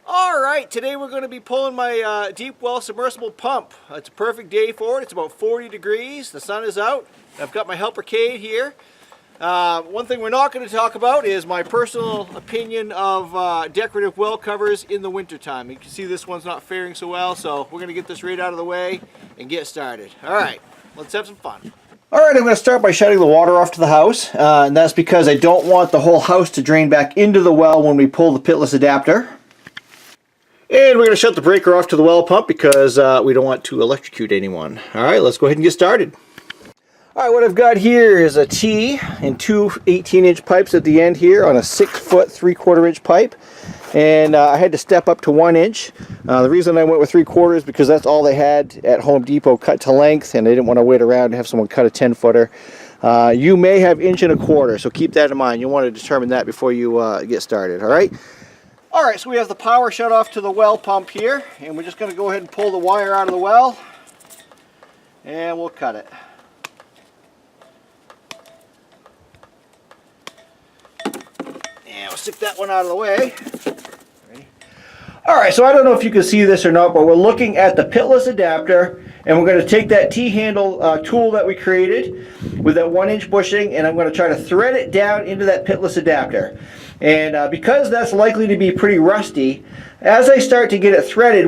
Alright, today we're going to be pulling my deep well submersible pump. It's a perfect day for it. It's about 40 degrees. The sun is out. I've got my helper Cade here. One thing we're not going to talk about is my personal opinion of decorative well covers in the wintertime. You can see this one's not faring so well, so we're going to get this right out of the way and get started. Alright, let's have some fun. Alright, I'm going to start by shutting the water off to the house, and that's because I don't want the whole house to drain back into the well when we pull the pitless adapter. And we're going to shut the breaker off to the well pump because we don't want to electrocute anyone. Alright, let's go ahead and get started. Alright, what I've got here is a T and two 18-inch pipes at the end here on a 6-foot 3/4-inch pipe. And I had to step up to 1 inch. The reason I went with 3/4 is because that's all they had at Home Depot cut to length, and they didn't want to wait around to have someone cut a 10-footer. You may have 1.25 inch, so keep that in mind. You'll want to determine that before you get started, alright? Alright, so we have the power shut off to the well pump here, and we're just going to go ahead and pull the wire out of the well, and we'll cut it. And we'll stick that one out of the way. Alright, so I don't know if you can see this or not, but we're looking at the pitless adapter, and we're going to take that T-handle tool that we created with that 1-inch bushing, and I'm going to try to thread it down into that pitless adapter. And because that's likely to be pretty rusty, as I start to get it threaded,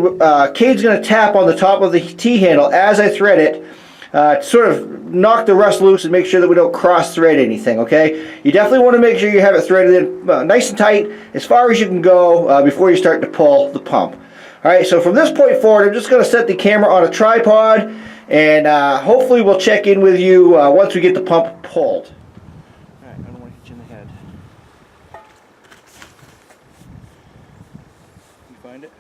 Cade's going to tap on the top of the T-handle as I thread it to sort of knock the rust loose and make sure that we don't cross-thread anything, okay? You definitely want to make sure you have it threaded in nice and tight as far as you can go before you start to pull the pump. Alright, so from this point forward, I'm just going to set the camera on a tripod, and hopefully we'll check in with you once we get the pump pulled. Alright, I don't want to hit you in the head. You find it?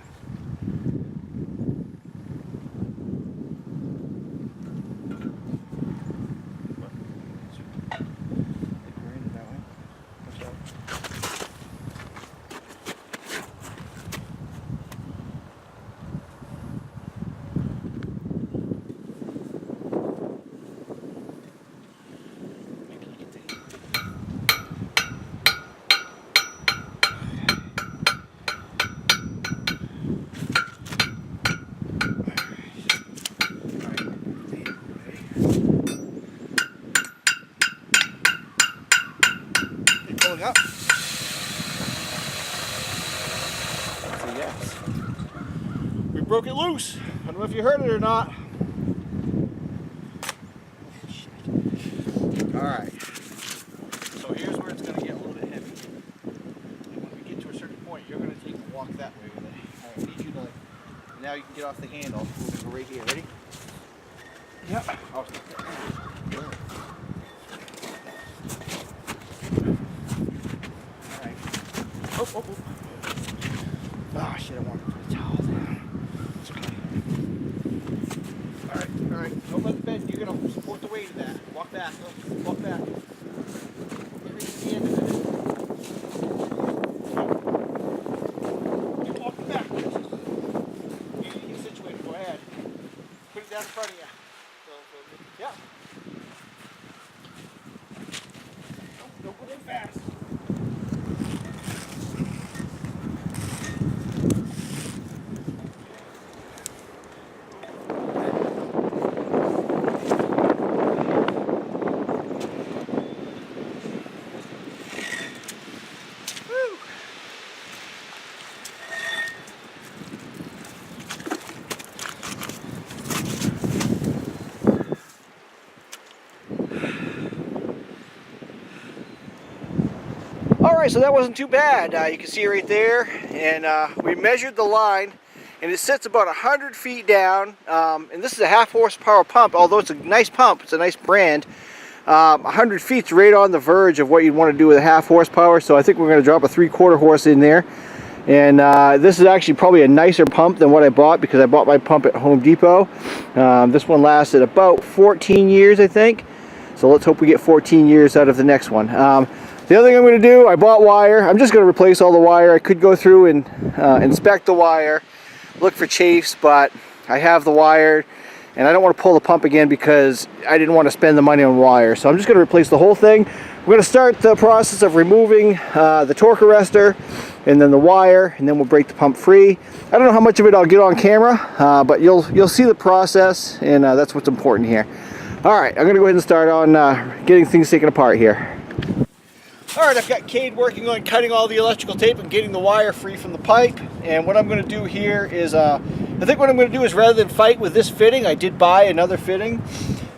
Up. That's a yes. We broke it loose. I don't know if you heard it or not. Alright. So here's where it's going to get a little bit heavy. And when we get to a certain point, you're going to take a walk that way with it. I need you to, now you can get off the handle. We're going to go right here. Ready? Yep. Oh, oh, oh. Oh shit, I wanted to put a towel down. It's okay. Alright. Don't let it bend. You're going to support the weight of that. Walk back. Walk back. Get right to the end of it. You're walking backwards. You get situated. Go ahead. Put it down in front of you. Yeah. Don't go in fast. Alright, so that wasn't too bad. You can see right there, and we measured the line, and it sits about 100 feet down, and this is a 1/2 horsepower pump. Although it's a nice pump, it's a nice brand, 100 feet's right on the verge of what you'd want to do with a 1/2 horsepower, so I think we're going to drop a 3/4 horse in there. And this is actually probably a nicer pump than what I bought, because I bought my pump at Home Depot. This one lasted about 14 years, I think. So let's hope we get 14 years out of the next one. The other thing I'm going to do, I bought wire. I'm just going to replace all the wire. I could go through and inspect the wire, look for chafes, but I have the wire, and I don't want to pull the pump again because I didn't want to spend the money on wire. So I'm just going to replace the whole thing. We're going to start the process of removing the torque arrestor and then the wire, and then we'll break the pump free. I don't know how much of it I'll get on camera, but you'll see the process, and that's what's important here. All right, I'm going to go ahead and start on getting things taken apart here. All right, I've got Cade working on cutting all the electrical tape and getting the wire free from the pipe. And what I'm going to do here is, I think what I'm going to do is, rather than fight with this fitting, I did buy another fitting.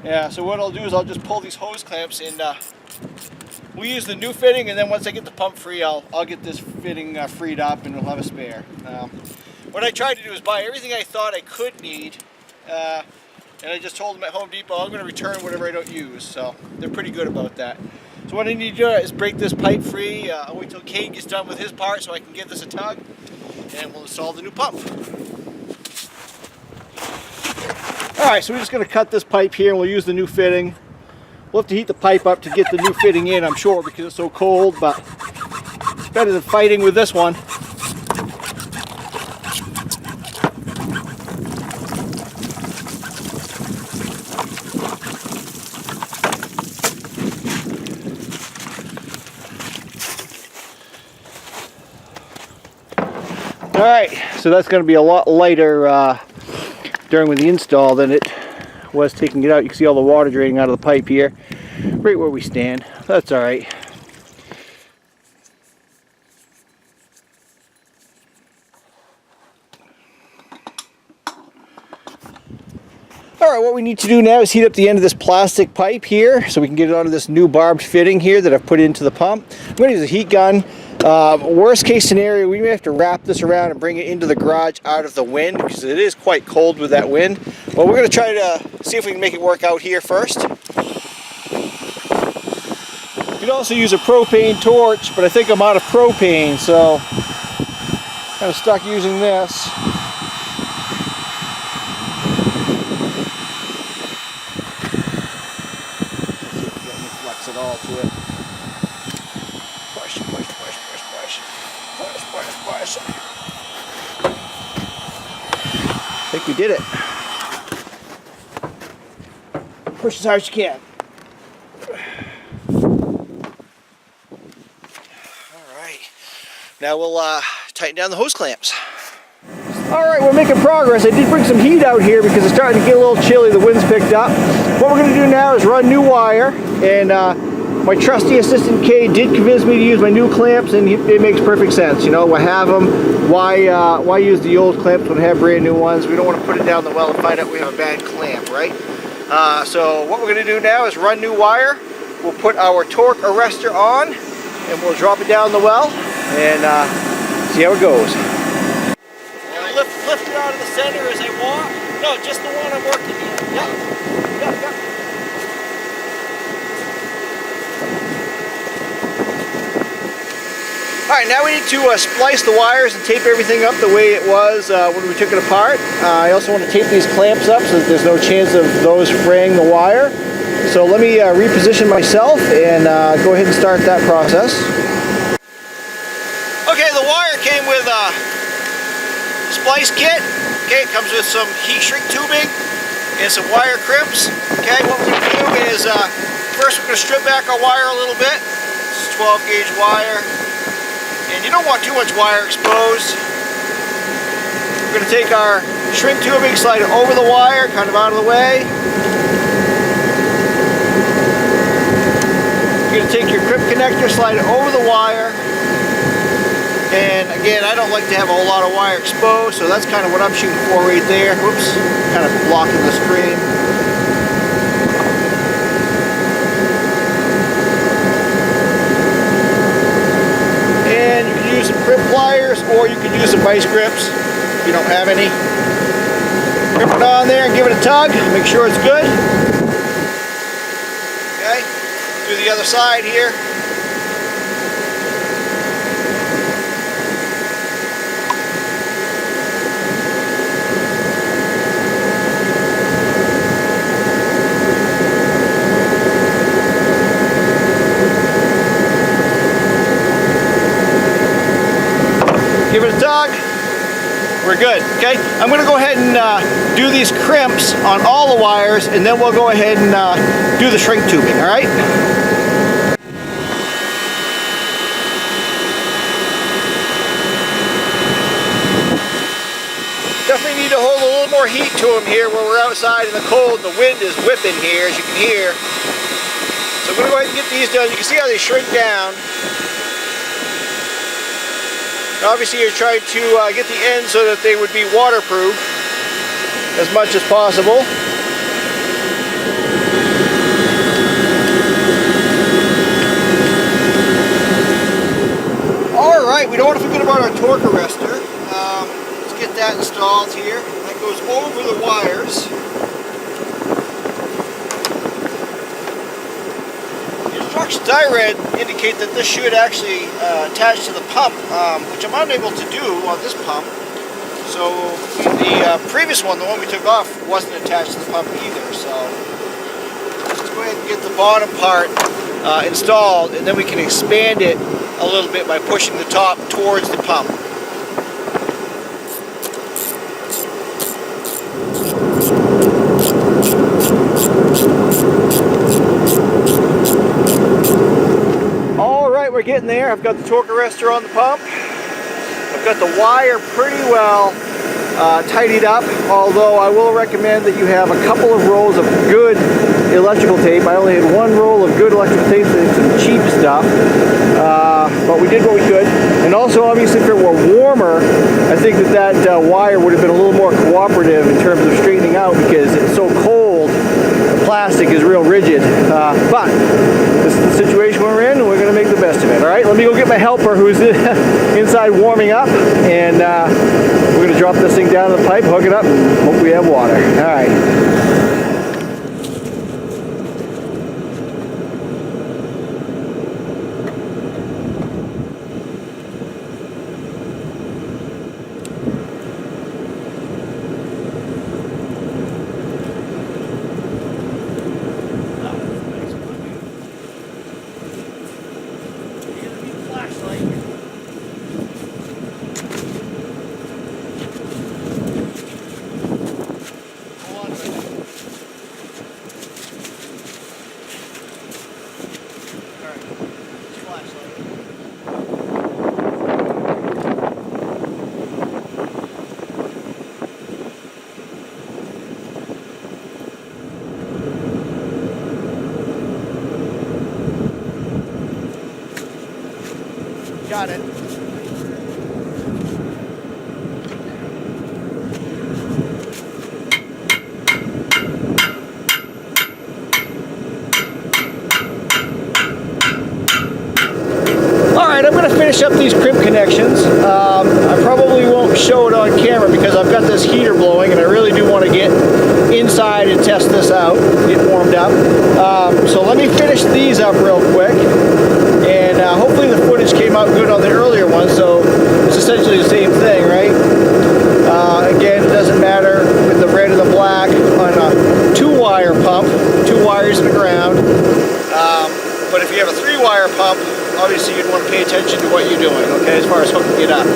Yeah, so what I'll do is I'll just pull these hose clamps and we'll use the new fitting, and then once I get the pump free, I'll get this fitting freed up and we'll have a spare. What I tried to do is buy everything I thought I could need, and I just told them at Home Depot I'm going to return whatever I don't use, so they're pretty good about that. So what I need to do is break this pipe free. I'll wait till Cade gets done with his part so I can give this a tug, and we'll install the new pump. Alright, so we're just going to cut this pipe here and we'll use the new fitting. We'll have to heat the pipe up to get the new fitting in, I'm sure, because it's so cold, but it's better than fighting with this one. Alright, so that's going to be a lot lighter during the install than it was taking it out. You can see all the water draining out of the pipe here, right where we stand. That's alright. Alright, what we need to do now is heat up the end of this plastic pipe here so we can get it onto this new barbed fitting here that I've put into the pump. I'm going to use a heat gun. Worst case scenario, we may have to wrap this around and bring it into the garage out of the wind because it is quite cold with that wind. But we're going to try to see if we can make it work out here first. You can also use a propane torch, but I think I'm out of propane, so I'm kind of stuck using this. Flex it all to it. Push, push, push, push, push. Push, push, push. I think we did it. Push as hard as you can. Alright. Now we'll tighten down the hose clamps. Alright, we're making progress. I did bring some heat out here because it's starting to get a little chilly. The wind's picked up. What we're going to do now is run new wire, and my trusty assistant Cade did convince me to use my new clamps, and it makes perfect sense. You know, I have them. Why use the old clamps when I have brand new ones? We don't want to put it down the well and find out we have a bad clamp, right? So what we're going to do now is run new wire. We'll put our torque arrestor on, and we'll drop it down the well and see how it goes. Lift it out of the center as I walk. No, just the one I'm working in. Yep. Alright, now we need to splice the wires and tape everything up the way it was when we took it apart. I also want to tape these clamps up so that there's no chance of those fraying the wire. So let me reposition myself and go ahead and start that process. Okay, the wire came with splice kit. Okay, it comes with some heat shrink tubing and some wire crimps. Okay, what we're going to do is first we're going to strip back our wire a little bit. This is 12 gauge wire, and you don't want too much wire exposed. We're going to take our shrink tubing, slide it over the wire, kind of out of the way. You're going to take your crimp connector, slide it over the wire. And again, I don't like to have a whole lot of wire exposed, so that's kind of what I'm shooting for right there. Whoops, kind of blocking the screen. And you can use some crimp pliers, or you can use some vice grips if you don't have any. Grip it on there and give it a tug, make sure it's good. Okay, do the other side here. Give it a tug. we're good. Okay, I'm going to go ahead and do these crimps on all the wires, and then we'll go ahead and do the shrink tubing. All right. Definitely need to hold a little more heat to them here where we're outside in the cold and the wind is whipping here, as you can hear. So I'm going to go ahead and get these done. You can see how they shrink down. Obviously you're trying to get the ends so that they would be waterproof as much as possible. Alright, we don't want to forget about our torque arrestor. Let's get that installed here. That goes over the wires. Instructions I read indicate that this should actually attach to the pump, which I'm unable to do on this pump. So the previous one, the one we took off, wasn't attached to the pump either. So let's go ahead and get the bottom part installed, and then we can expand it a little bit by pushing the top towards the pump. We're getting there. I've got the torque arrestor on the pump. I've got the wire pretty well tidied up, although I will recommend that you have a couple of rolls of good electrical tape. I only had one roll of good electrical tape and some cheap stuff, but we did what we could. And also, obviously, if it were warmer, I think that wire would have been a little more cooperative in terms of straightening out, because it's so cold. The plastic is real rigid, but this is the situation we're in, and we're going to make the best of it. All right, let me go get my helper who's inside warming up, and we're going to drop this thing down to the pipe, hook it up, and hope we have water. All right. Got it. Alright, I'm going to finish up these crimp connections. I probably won't show it on camera because I've got this heater blowing, and I really do want to get inside and test this out, get warmed up. So let me finish these up real quick. And hopefully the footage came out good on the earlier one, so it's essentially the same thing, right? Again, it doesn't matter with the red or the black on a 2-wire pump, 2 wires in the ground. But if you have a 3-wire pump, obviously you'd want to pay attention to what you're doing, okay, as far as hooking it up.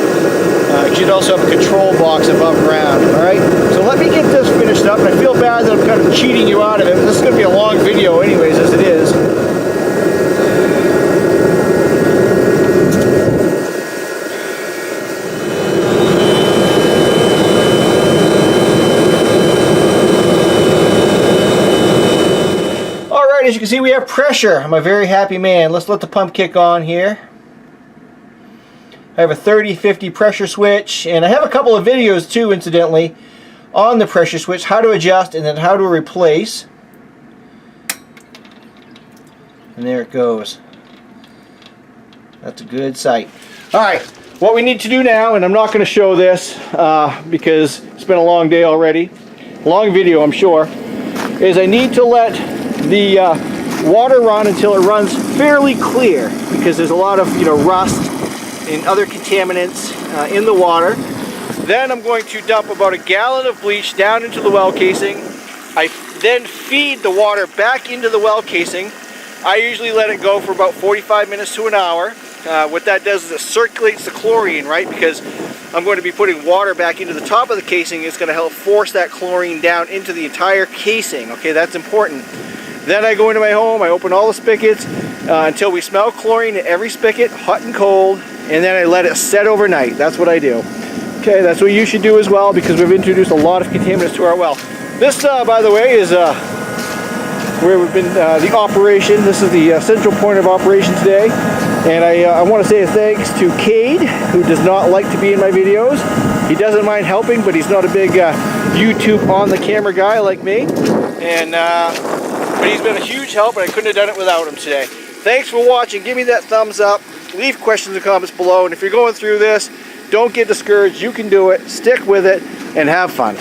You'd also have a control box above ground, alright? So let me get this finished up, and I feel bad that I'm kind of cheating you out of it, but this is going to be a long video anyways, as it is. As you can see, we have pressure. I'm a very happy man. Let's let the pump kick on here. I have a 30-50 pressure switch, and I have a couple of videos too, incidentally, on the pressure switch, how to adjust and then how to replace. And there it goes. That's a good sight. Alright, what we need to do now, and I'm not going to show this because it's been a long day already, long video I'm sure, is I need to let the water run until it runs fairly clear, because there's a lot of rust and other contaminants in the water. Then I'm going to dump about a gallon of bleach down into the well casing. I then feed the water back into the well casing. I usually let it go for about 45 minutes to an hour. What that does is it circulates the chlorine, right? Because I'm going to be putting water back into the top of the casing. It's going to help force that chlorine down into the entire casing. Okay, that's important. Then I go into my home, I open all the spigots until we smell chlorine in every spigot, hot and cold, and then I let it set overnight. That's what I do. Okay, that's what you should do as well, because we've introduced a lot of contaminants to our well. This, by the way, is where we've been, the operation. This is the central point of operation today. And I want to say a thanks to Cade, who does not like to be in my videos. He doesn't mind helping, but he's not a big YouTube on the camera guy like me. And but he's been a huge help, and I couldn't have done it without him today. Thanks for watching. Give me that thumbs up. Leave questions and comments below. And if you're going through this, don't get discouraged. You can do it. Stick with it and have fun.